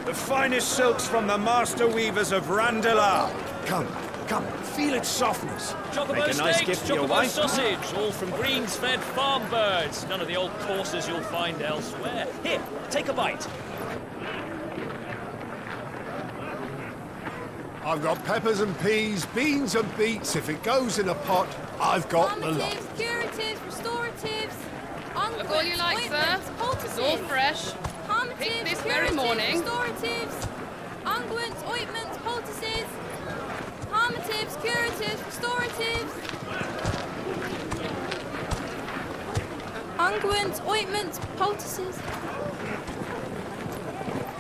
The finest silks from the master weavers of Randalar. Come, feel its softness. Chocobo Make a nice steak, gift for your chocobo wife. sausage, all from greens-fed farm birds. None of the old courses you'll find elsewhere. Here, take a bite. I've got peppers and peas, beans and beets. If it goes in a pot, I've got the lot. Calmatives, curatives, restoratives, Look all you like, sir. It's all fresh. Picked this very morning. Restoratives, unguents, ointments, poultices, calmatives, curatives, restoratives, unguents, ointments, poultices.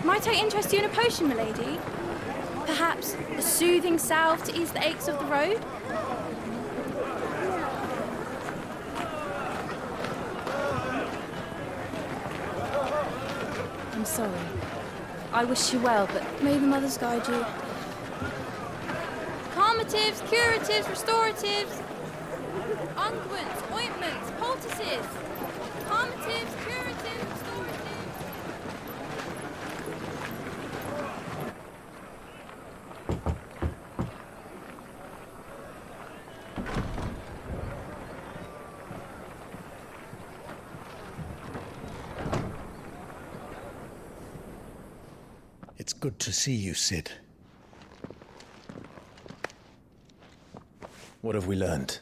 Might I interest you in a potion, milady? Perhaps a soothing salve to ease the aches of the road? I'm sorry. I wish you well, but may the mothers guide you. Calmatives, curatives, restoratives, unguents, ointments, poultices. Calmatives, curatives, restoratives. It's good to see you, Sid. What have we learned?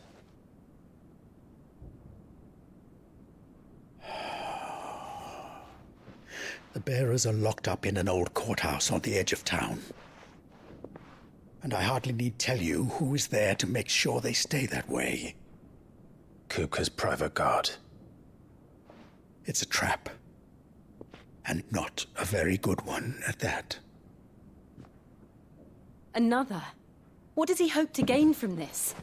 The bearers are locked up in an old courthouse on the edge of town. And I hardly need tell you who is there to make sure they stay that way. Kupka's private guard. It's a trap. And not a very good one at that. Another? What does he hope to gain from this?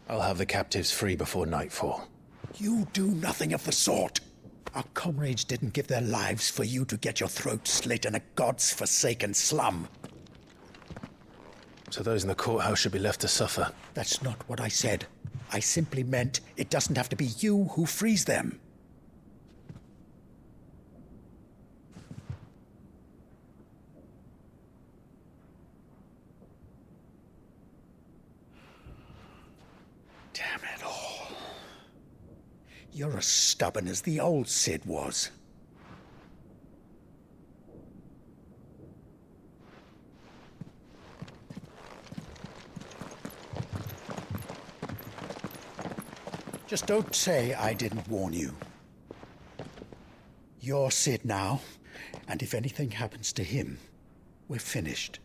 I'll have the captives free before nightfall. You do nothing of the sort. Our comrades didn't give their lives for you to get your throat slit in a god's-forsaken slum. So those in the courthouse should be left to suffer. That's not what I said. I simply meant it doesn't have to be you who frees them. Damn it all. You're as stubborn as the old Sid was. Just don't say I didn't warn you. You're Sid now, and if anything happens to him, we're finished.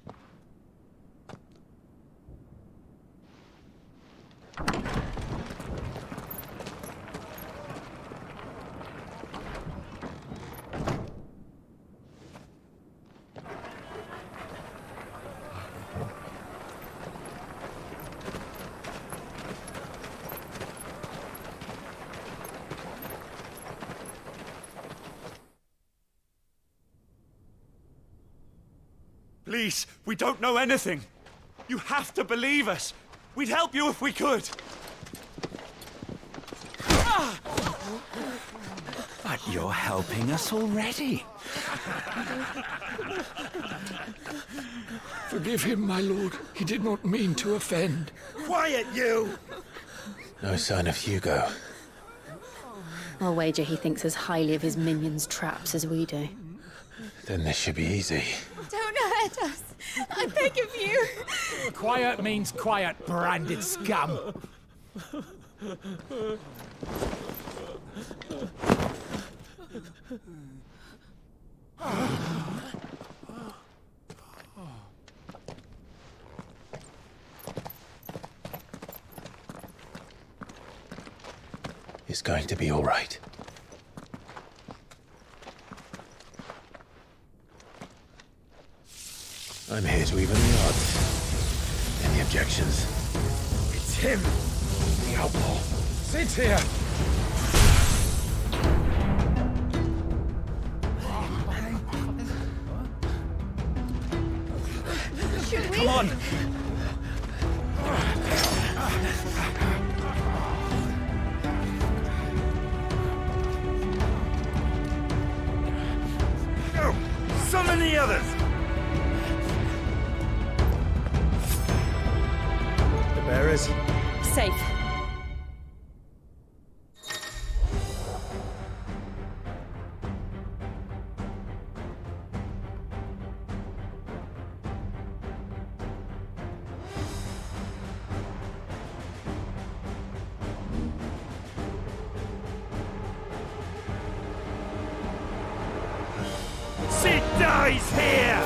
Please, we don't know anything. You have to believe us. We'd help you if we could. But you're helping us already. Forgive him, my lord. He did not mean to offend. Quiet, you! No sign of Hugo. I'll wager he thinks as highly of his minions' traps as we do. Then this should be easy. Don't hurt us. I beg of you. Quiet means quiet, branded scum. It's going to be all right. I'm here to even the odds. Any objections? It's him, the outlaw. Sit here. Come on! Go! Summon the others! The bearers? Safe. Sid dies here!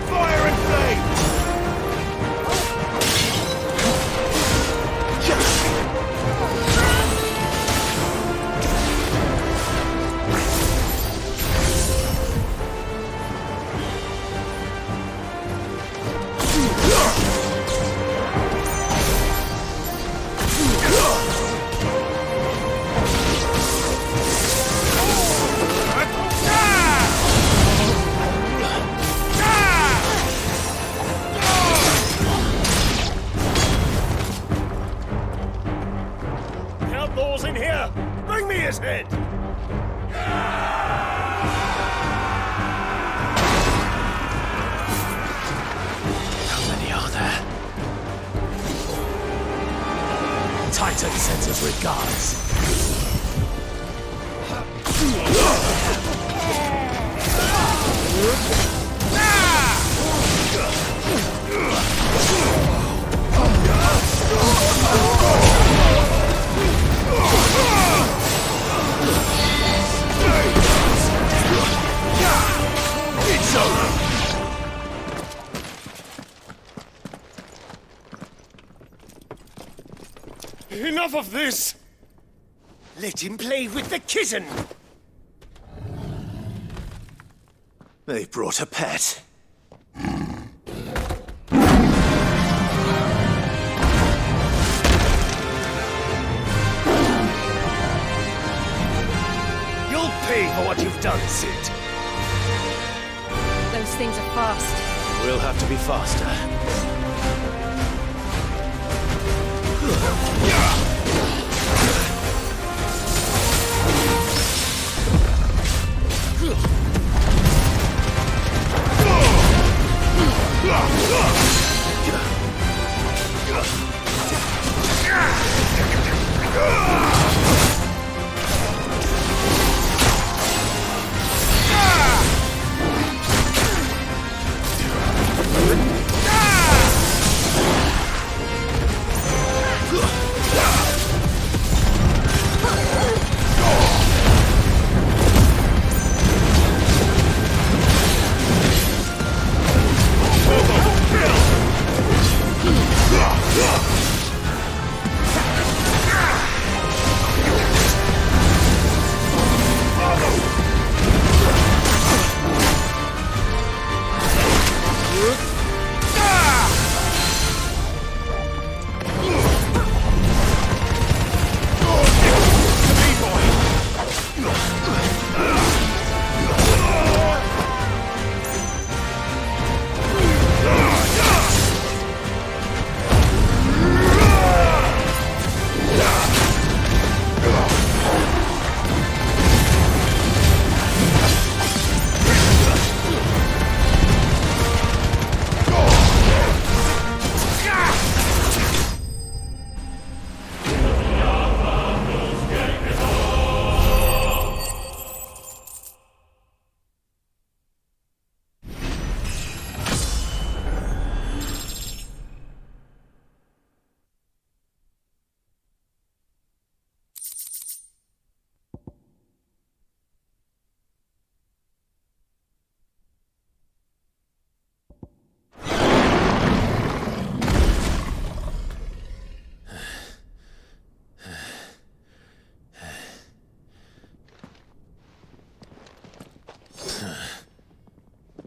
Fire and flame! Outlaws in here! Bring me his head! How many are there? Titan sends his regards. It's over! Enough of this! Let him play with the kitten! They brought a pet. You'll pay for what you've done, Sid. Those things are fast. We'll have to be faster.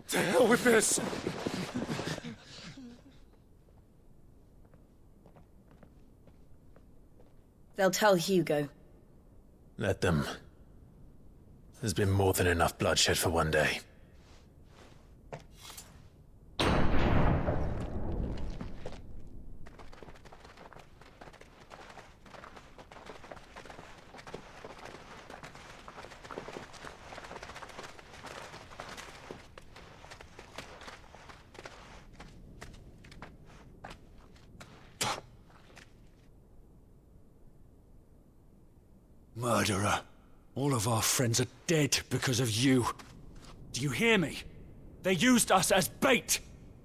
To hell with this! They'll tell Hugo. Let them. There's been more than enough bloodshed for one day. Murderer. All of our friends are dead because of you. Do you hear me? They used us as bait.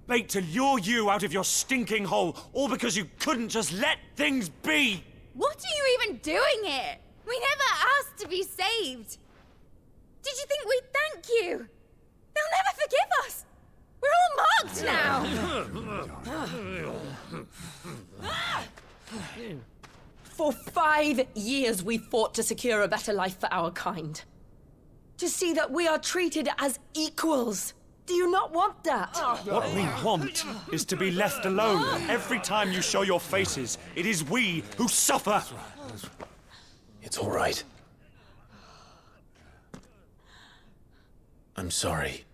Bait to lure you out of your stinking hole, all because you couldn't just let things be. What are you even doing here? We never asked to be saved. Did you think we'd thank you? They'll never forgive us. We're all marked now. For 5 years we fought to secure a better life for our kind. To see that we are treated as equals. Do you not want that? What we want is to be left alone. Every time you show your faces, it is we who suffer. It's all right. I'm sorry.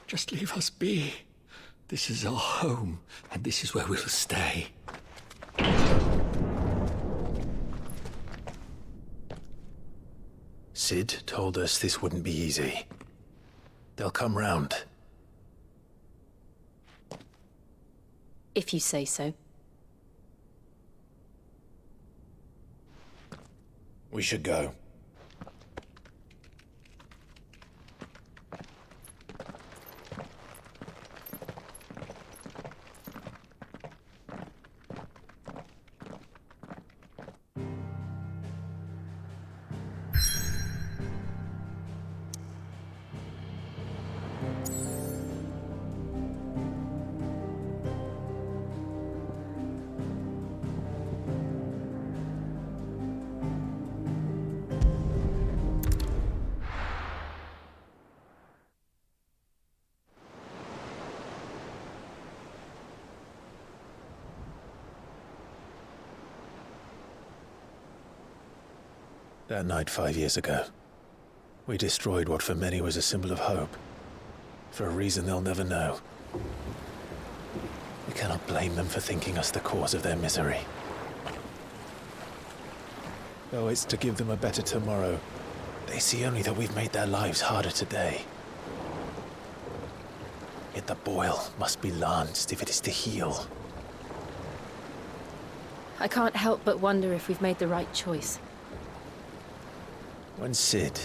Just leave us be. This is our home, and this is where we'll stay. Sid told us this wouldn't be easy. They'll come round. If you say so. We should go. That night 5 years ago, we destroyed what for many was a symbol of hope. For a reason they'll never know. We cannot blame them for thinking us the cause of their misery. Though it's to give them a better tomorrow, they see only that we've made their lives harder today. Yet the boil must be lanced if it is to heal. I can't help but wonder if we've made the right choice. When Sid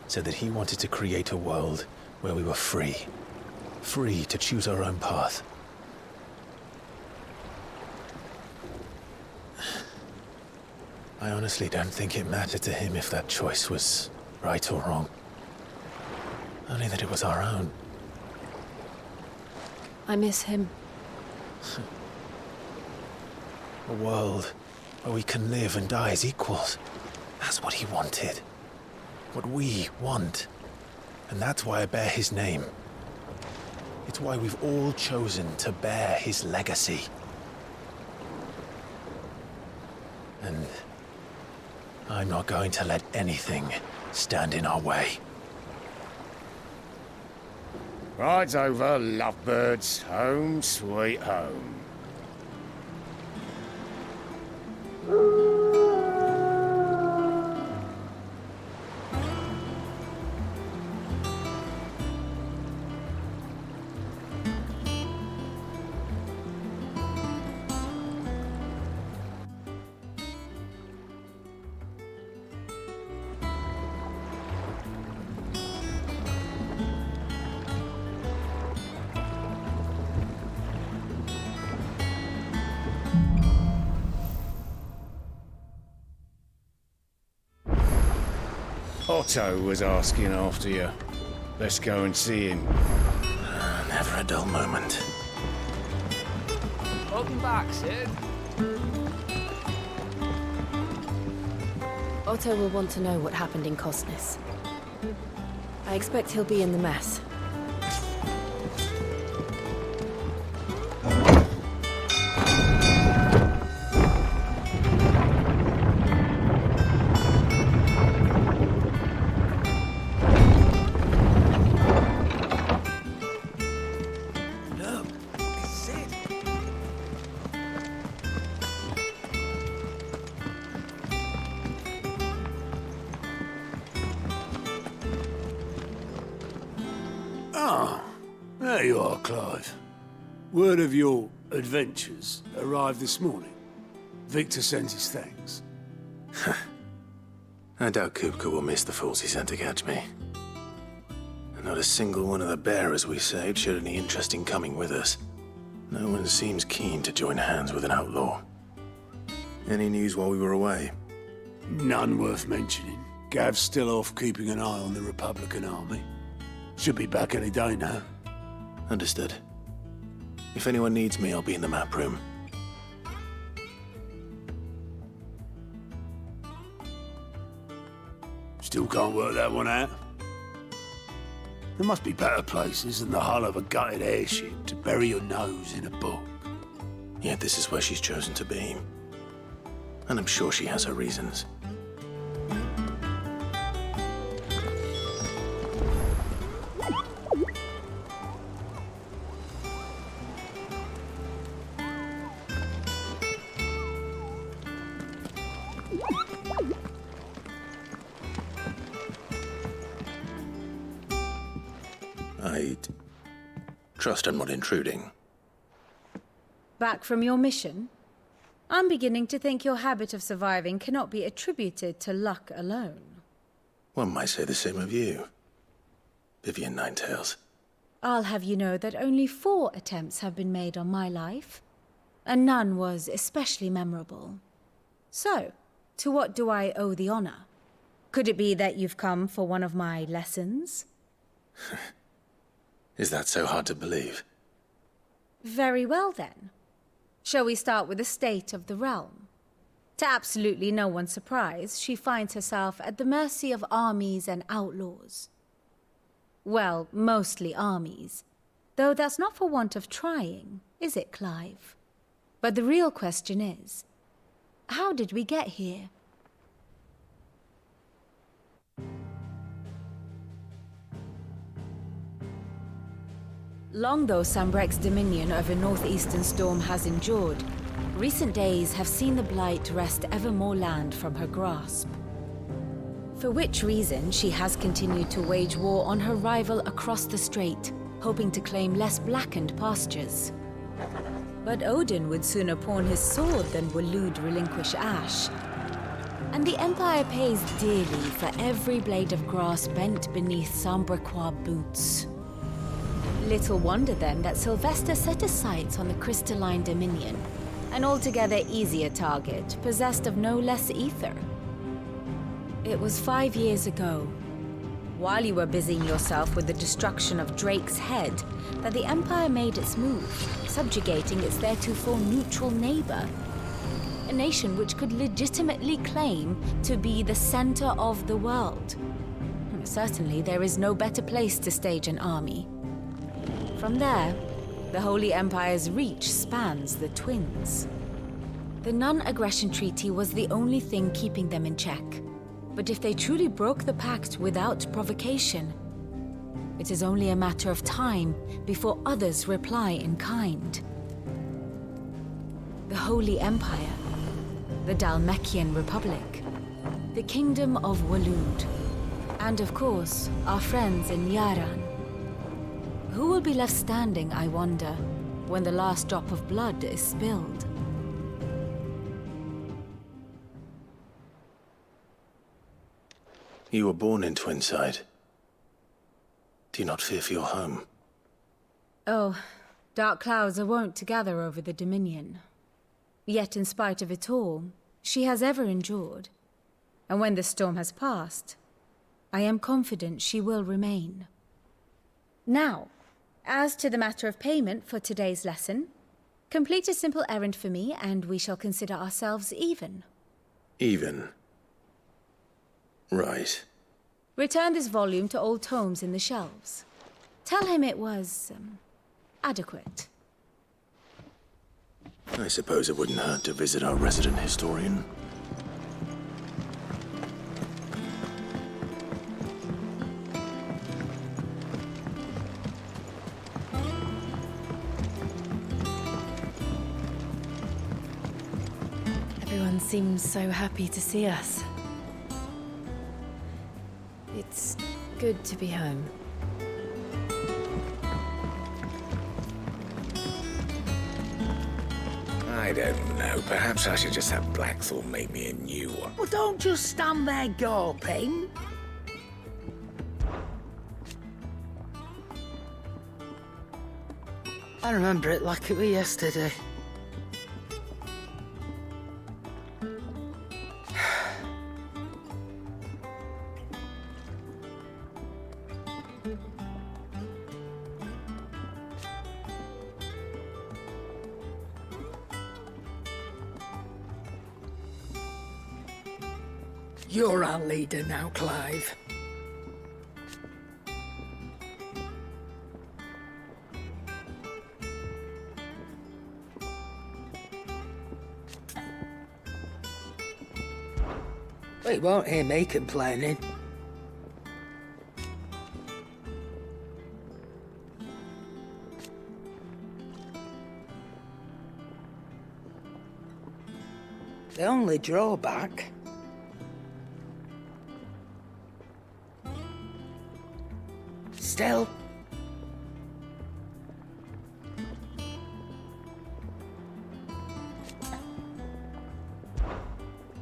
said that he wanted to create a world where we were free. Free to choose our own path. I honestly don't think it mattered to him if that choice was right or wrong. Only that it was our own. I miss him. A world where we can live and die as equals. That's what he wanted. What we want. And that's why I bear his name. It's why we've all chosen to bear his legacy. And I'm not going to let anything stand in our way. Rides over, lovebirds. Home, sweet home. Otto was asking after you. Let's go and see him. Never a dull moment. Welcome back, Sid. Otto will want to know what happened in Cosnes. I expect he'll be in the mess. There you are, Clive. Word of your adventures arrived this morning. Victor sends his thanks. I doubt Kupka will miss the fools he sent to catch me. And not a single one of the bearers we saved showed any interest in coming with us. No one seems keen to join hands with an outlaw. Any news while we were away? None worth mentioning. Gav's still off keeping an eye on the Republican army. Should be back any day now. Understood. If anyone needs me, I'll be in the map room. Still can't work that one out. There must be better places than the hull of a gutted airship to bury your nose in a book. Yet this is where she's chosen to be. And I'm sure she has her reasons. I trust I'm not intruding. Back from your mission? I'm beginning to think your habit of surviving cannot be attributed to luck alone. One might say the same of you, Vivian Ninetails. I'll have you know that only 4 attempts have been made on my life, and none was especially memorable. So, to what do I owe the honor? Could it be that you've come for one of my lessons? Is that so hard to believe? Very well, then. Shall we start with the state of the realm? To absolutely no one's surprise, she finds herself at the mercy of armies and outlaws. Well, mostly armies. Though that's not for want of trying, is it, Clive? But the real question is, how did we get here? Long though Sambrek's dominion over northeastern Storm has endured, recent days have seen the Blight wrest ever more land from her grasp. For which reason she has continued to wage war on her rival across the strait, hoping to claim less blackened pastures. But Odin would sooner pawn his sword than Waloed relinquish Ash. And the Empire pays dearly for every blade of grass bent beneath Sambrequois boots. Little wonder then that Sylvester set his sights on the crystalline dominion, an altogether easier target, possessed of no less ether. It was 5 years ago, while you were busying yourself with the destruction of Drake's head, that the Empire made its move, subjugating its theretofore neutral neighbor. A nation which could legitimately claim to be the center of the world. Certainly, there is no better place to stage an army. From there, the Holy Empire's reach spans the Twins. The non-aggression treaty was the only thing keeping them in check. But if they truly broke the pact without provocation, it is only a matter of time before others reply in kind. The Holy Empire, the Dhalmekian Republic, the Kingdom of Waloed, and of course, our friends in Yaran. Who will be left standing, I wonder, when the last drop of blood is spilled? You were born in Twinside. Do you not fear for your home? Oh, dark clouds are wont to gather over the Dominion. Yet in spite of it all, she has ever endured. And when the storm has passed, I am confident she will remain. Now, as to the matter of payment for today's lesson, complete a simple errand for me and we shall consider ourselves even. Even? Right. Return this volume to old tomes in the shelves. Tell him it was, adequate. I suppose it wouldn't hurt to visit our resident historian. Everyone seems so happy to see us. It's good to be home. I don't know. Perhaps I should just have Blackthorn make me a new one. Well, don't just stand there gawping. I remember it like it was yesterday. You're our leader now, Clive. Well, you won't hear me complaining. The only drawback... Still...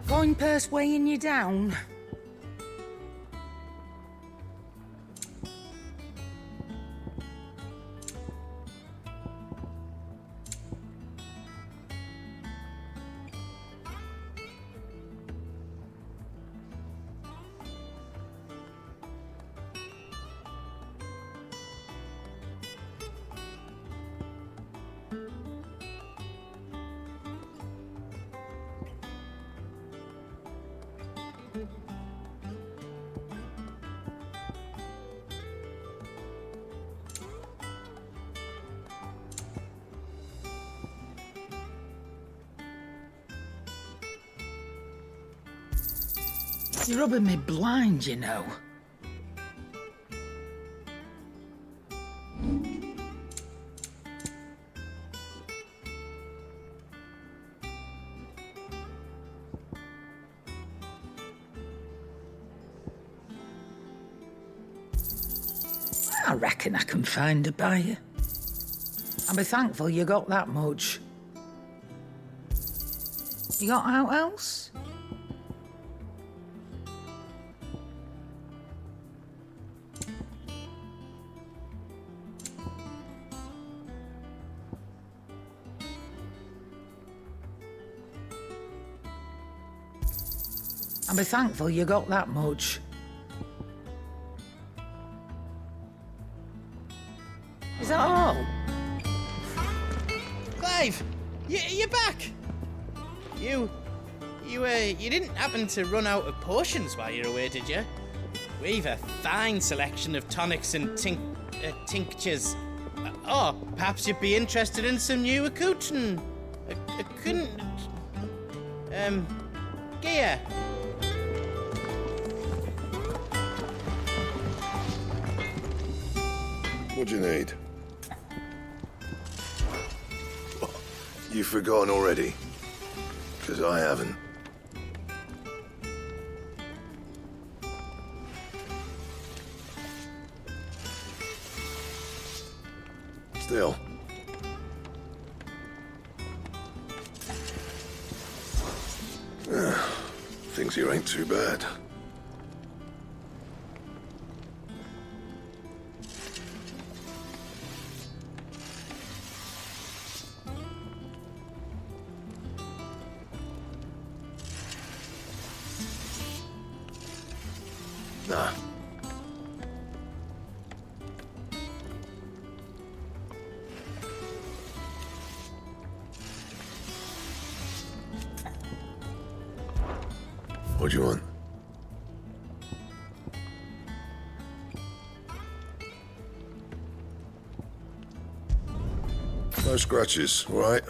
Coin purse weighing you down? You're rubbing me blind, you know. I reckon I can find a buyer. I'll be thankful you got that much. You got out else? I'll be thankful you got that much. Is that all? Clive! You're back! You didn't happen to run out of potions while you're away, did you? We've a fine selection of tonics and tinctures. Or perhaps you'd be interested in some new accoutrement. Gear. What do you need? You've forgotten already? Because I haven't. Still. Things here ain't too bad. Nah. What do you want? No scratches, all right?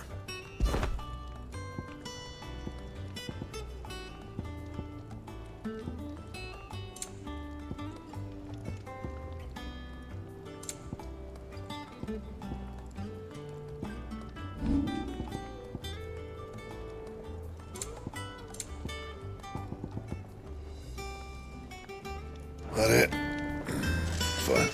That it? Fine.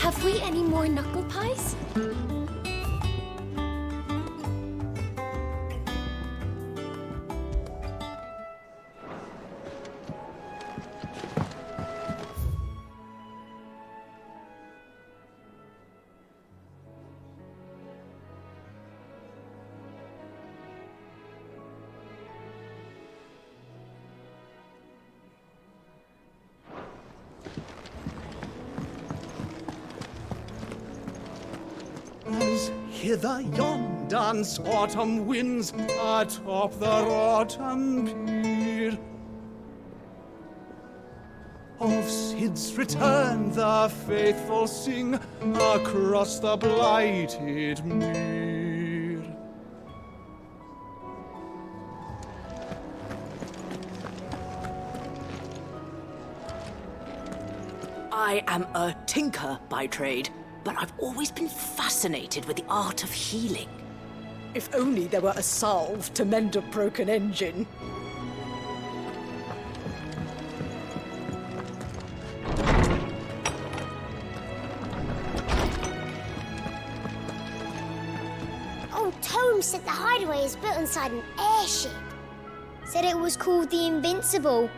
Have we any more knuckle pies? As hither yon dance autumn winds atop the rotten pier. Of Sid's return the faithful sing across the blighted mere. I am a tinker by trade, but I've always been fascinated with the art of healing. If only there were a salve to mend a broken engine. Old Tome said the hideaway is built inside an airship. Said it was called the Invincible.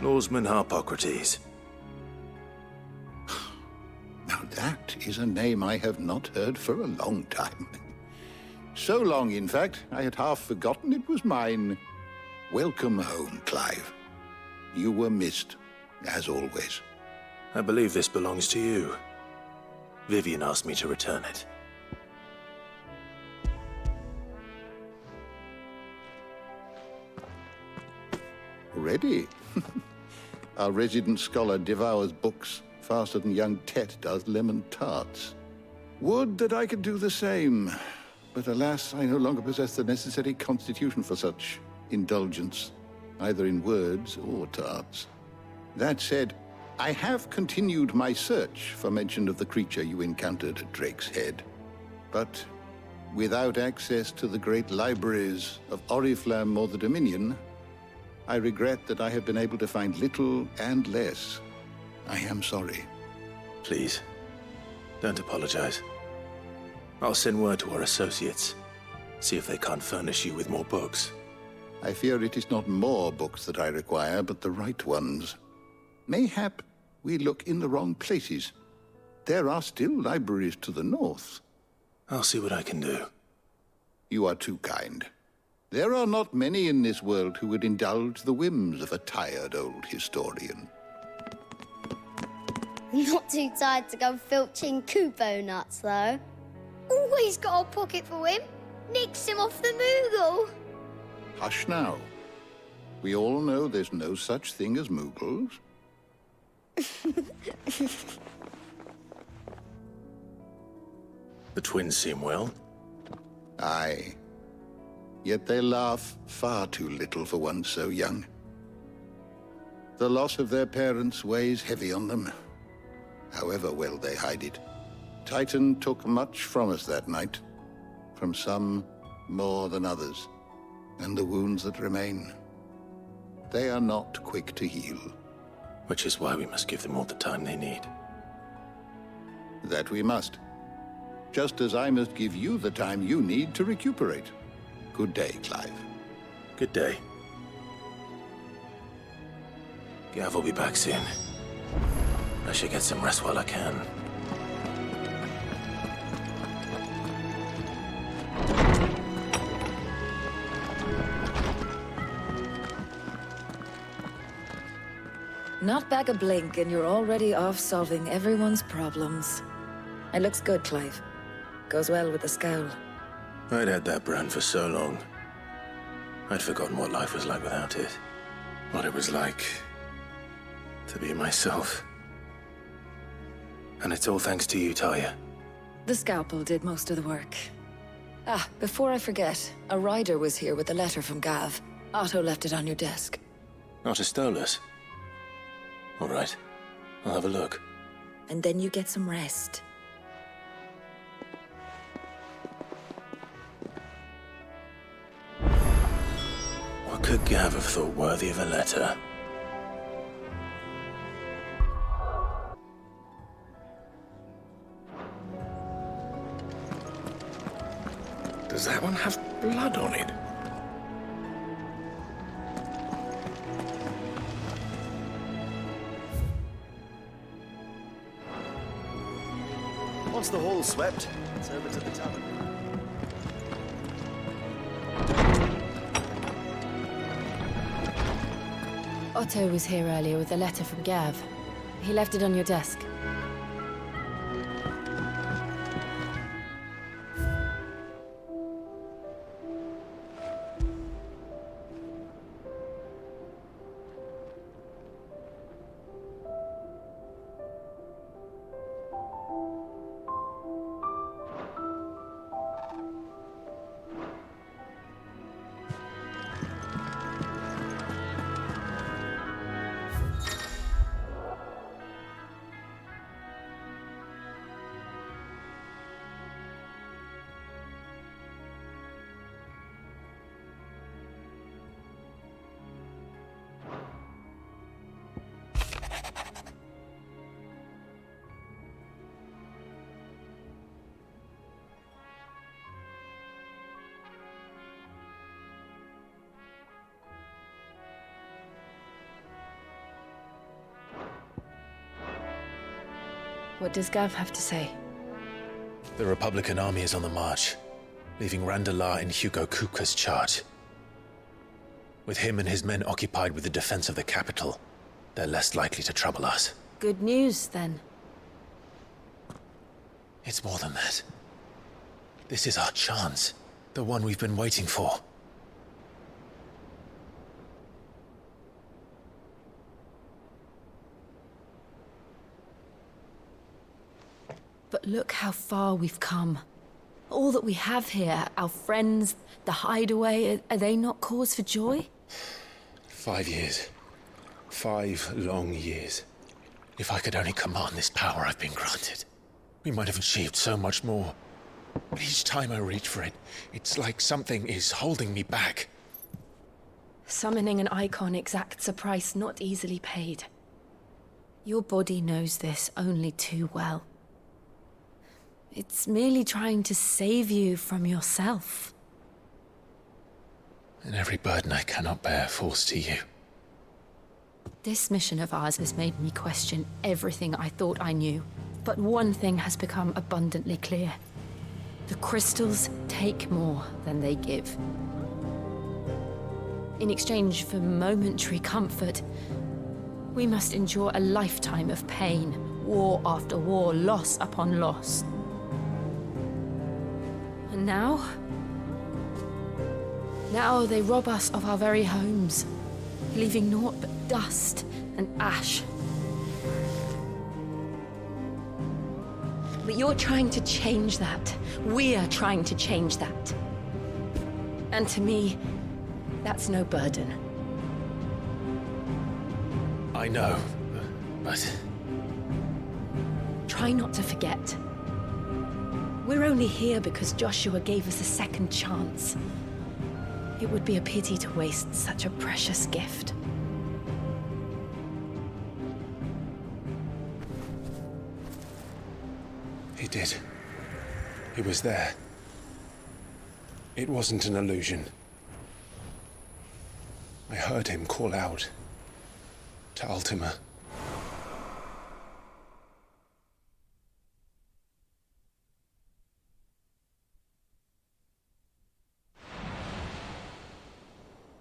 Norseman Harpocrates. Now that is a name I have not heard for a long time. So long, in fact, I had half forgotten it was mine. Welcome home, Clive. You were missed, as always. I believe this belongs to you. Vivian asked me to return it. Ready? Our resident scholar devours books faster than young Tet does lemon tarts. Would that I could do the same. But alas, I no longer possess the necessary constitution for such indulgence, either in words or tarts. That said, I have continued my search for mention of the creature you encountered at Drake's Head. But without access to the great libraries of Oriflamme or the Dominion, I regret that I have been able to find little and less. I am sorry. Please, don't apologize. I'll send word to our associates. See if they can't furnish you with more books. I fear it is not more books that I require, but the right ones. Mayhap we look in the wrong places. There are still libraries to the north. I'll see what I can do. You are too kind. There are not many in this world who would indulge the whims of a tired old historian. Not too tired to go filching Kupo nuts, though. Always got a pocket for him. Nicks him off the Moogle. Hush now. We all know there's no such thing as Moogles. The twins seem well. Aye. Yet they laugh far too little for one so young. The loss of their parents weighs heavy on them, however well they hide it. Titan took much from us that night, from some more than others, and the wounds that remain, they are not quick to heal. Which is why we must give them all the time they need. That we must. Just as I must give you the time you need to recuperate. Good day, Clive. Good day. Gav will be back soon. I should get some rest while I can. Not back a blink and you're already off solving everyone's problems. It looks good, Clive. Goes well with the scowl. I'd had that brand for so long. I'd forgotten what life was like without it. What it was like to be myself. And it's all thanks to you, Talia. The scalpel did most of the work. Ah, before I forget, a rider was here with a letter from Gav. Otto left it on your desk. Otto stole us. All right. I'll have a look. And then you get some rest. What could Gav have thought worthy of a letter? Does that one have blood on it? Once the hall's swept, it's over to the tavern. Otto was here earlier with a letter from Gav. He left it on your desk. What does Gav have to say? The Republican army is on the march, leaving Randalar in Hugo Kupka's charge. With him and his men occupied with the defense of the capital, they're less likely to trouble us. Good news, then. It's more than that. This is our chance, the one we've been waiting for. But look how far we've come. All that we have here, our friends, the hideaway, are they not cause for joy? 5 years. 5 long years. If I could only command this power I've been granted, we might have achieved so much more. But each time I reach for it, it's like something is holding me back. Summoning an icon exacts a price not easily paid. Your body knows this only too well. It's merely trying to save you from yourself. And every burden I cannot bear falls to you. This mission of ours has made me question everything I thought I knew. But one thing has become abundantly clear. The crystals take more than they give. In exchange for momentary comfort, we must endure a lifetime of pain, war after war, loss upon loss. And now they rob us of our very homes, leaving naught but dust and ash. But you're trying to change that. We're trying to change that. And to me, that's no burden. I know, but... Try not to forget. We're only here because Joshua gave us a second chance. It would be a pity to waste such a precious gift. He did. He was there. It wasn't an illusion. I heard him call out to Ultima.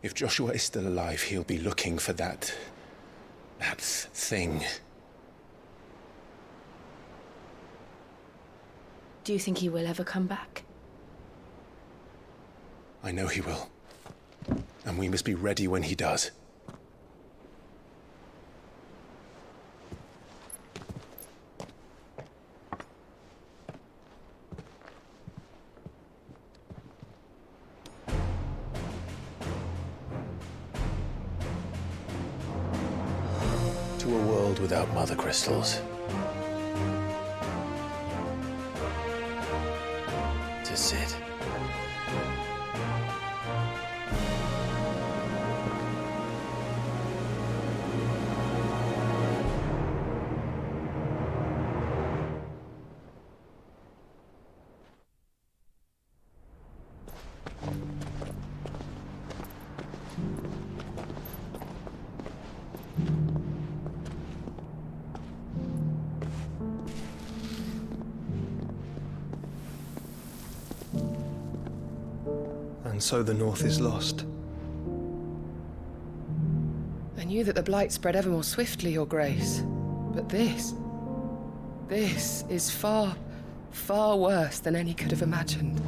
If Joshua is still alive, he'll be looking for that thing. Do you think he will ever come back? I know he will. And we must be ready when he does. To a world without mother crystals. To Sid. And so the North is lost. I knew that the Blight spread ever more swiftly, Your Grace. But this is far, far worse than any could have imagined.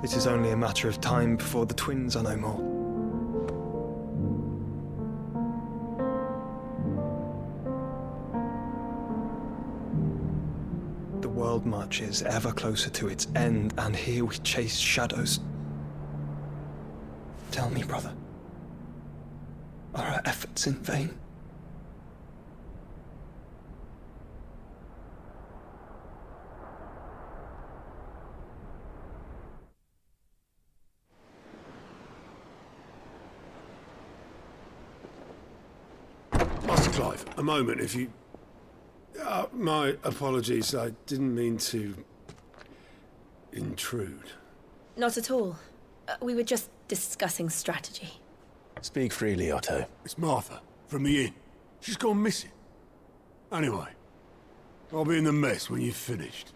It is only a matter of time before the twins are no more. The world marches ever closer to its end, and here we chase shadows. Tell me, brother, are our efforts in vain? Master Clive, a moment, if you... my apologies, I didn't mean to... intrude. Not at all. We were just discussing strategy. Speak freely, Otto. It's Martha, from the inn. She's gone missing. Anyway, I'll be in the mess when you've finished.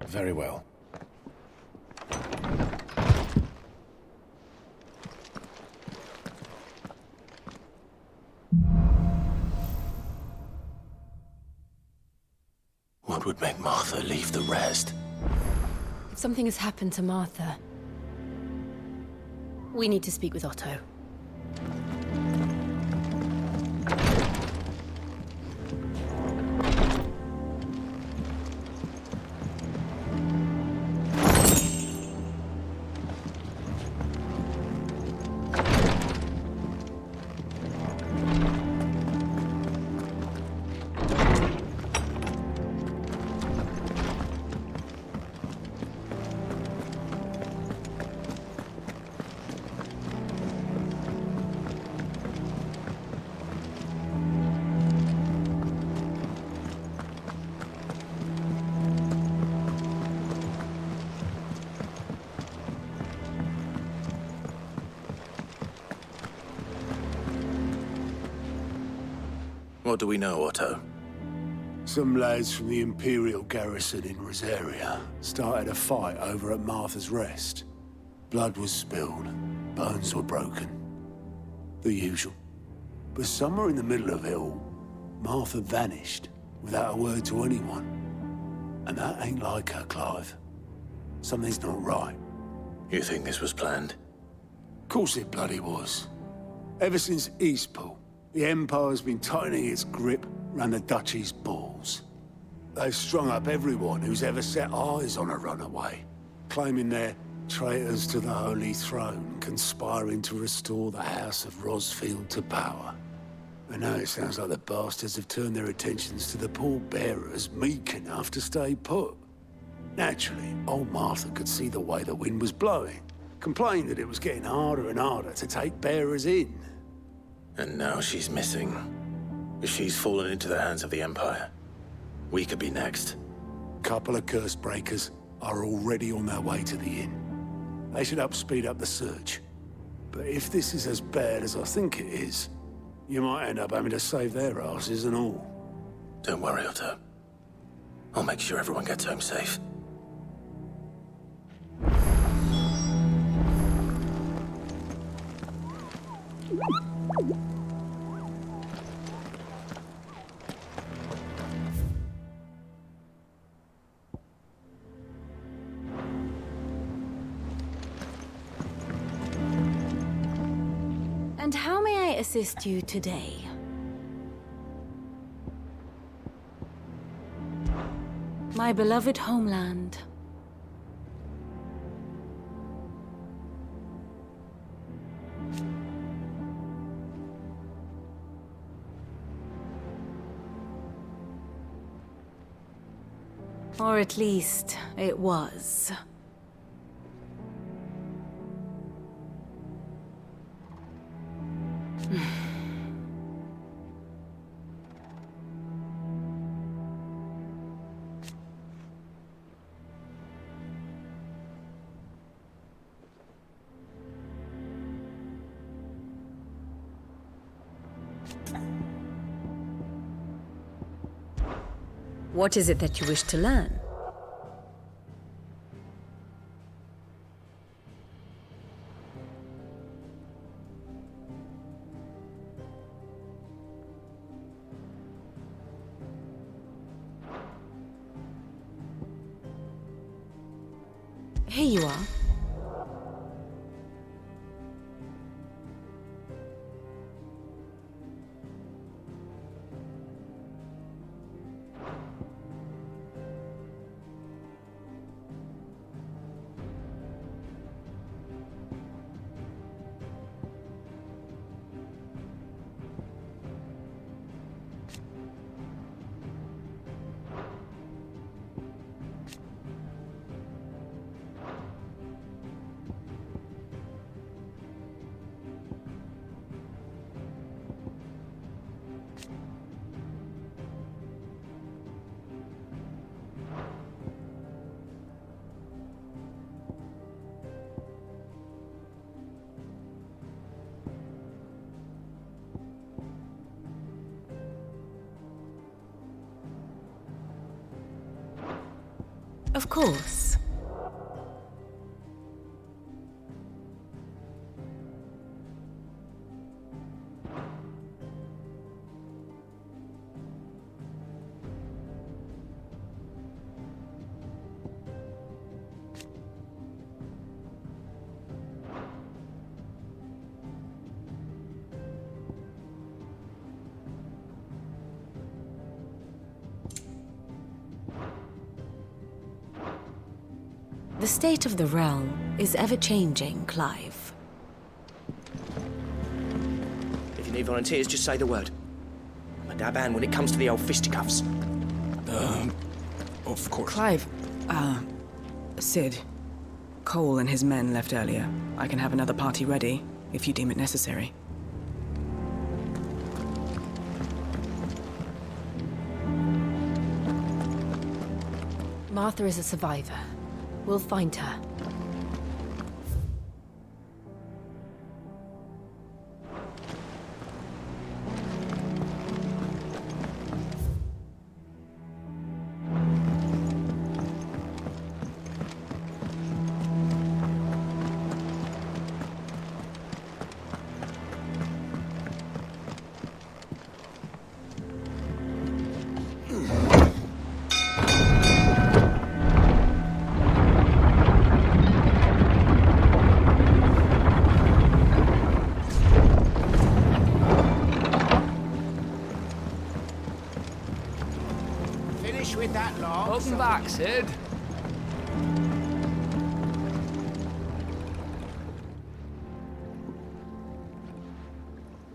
Very well. What would make Martha leave the rest? If something has happened to Martha, we need to speak with Otto. What do we know, Otto? Some lads from the Imperial garrison in Rosaria started a fight over at Martha's Rest. Blood was spilled, bones were broken. The usual. But somewhere in the middle of it all, Martha vanished without a word to anyone. And that ain't like her, Clive. Something's not right. You think this was planned? Of course it bloody was. Ever since Eastpool, the Empire's been tightening its grip round the Duchy's balls. They've strung up everyone who's ever set eyes on a runaway, claiming they're traitors to the Holy Throne, conspiring to restore the House of Rosfield to power. And now it sounds like the bastards have turned their attentions to the pallbearers meek enough to stay put. Naturally, old Martha could see the way the wind was blowing, complained that it was getting harder and harder to take bearers in. And now she's missing. If she's fallen into the hands of the Empire, we could be next. Couple of curse breakers are already on their way to the inn. They should help speed up the search. But if this is as bad as I think it is, you might end up having to save their asses and all. Don't worry, Otto. I'll make sure everyone gets home safe. And how may I assist you today? My beloved homeland. Or at least, it was. What is it that you wish to learn? Here you are. Of course. The state of the realm is ever-changing, Clive. If you need volunteers, just say the word. I'm a dab hand when it comes to the old fisticuffs. Of course. Clive, Sid. Cole and his men left earlier. I can have another party ready, if you deem it necessary. Martha is a survivor. We'll find her. Welcome back, Sid.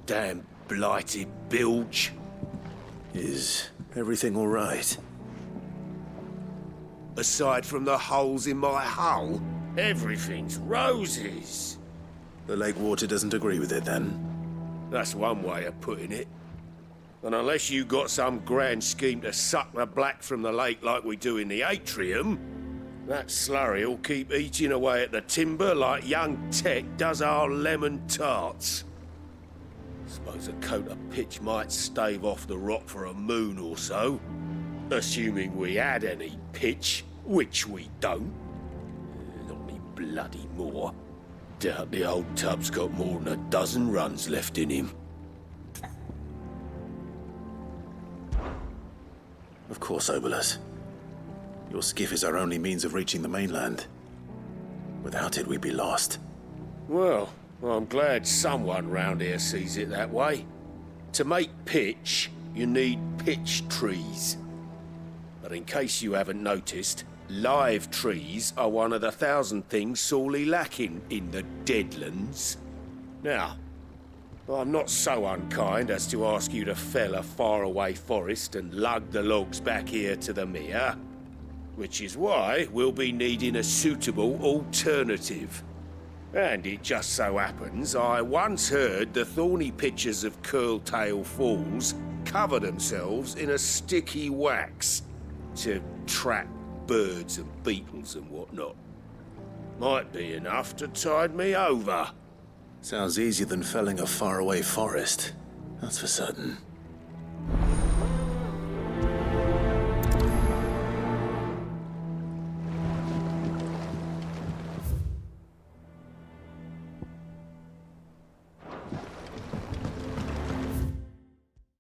Damn blighted bilge. Is everything all right? Aside from the holes in my hull, everything's roses. The lake water doesn't agree with it, then? That's one way of putting it. And unless you got some grand scheme to suck the black from the lake like we do in the atrium, that slurry'll keep eating away at the timber like young Tet does our lemon tarts. Suppose a coat of pitch might stave off the rot for a moon or so. Assuming we had any pitch, which we don't. Not any bloody more. Doubt the old tub's got more than a dozen runs left in him. Of course, Obolus. Your skiff is our only means of reaching the mainland. Without it, we'd be lost. Well, I'm glad someone round here sees it that way. To make pitch, you need pitch trees. But in case you haven't noticed, live trees are one of the 1,000 things sorely lacking in the Deadlands. Now, I'm not so unkind as to ask you to fell a faraway forest and lug the logs back here to the mere, which is why we'll be needing a suitable alternative. And it just so happens I once heard the thorny pitchers of Curltail Falls cover themselves in a sticky wax to trap birds and beetles and whatnot. Might be enough to tide me over. Sounds easier than felling a faraway forest, that's for certain.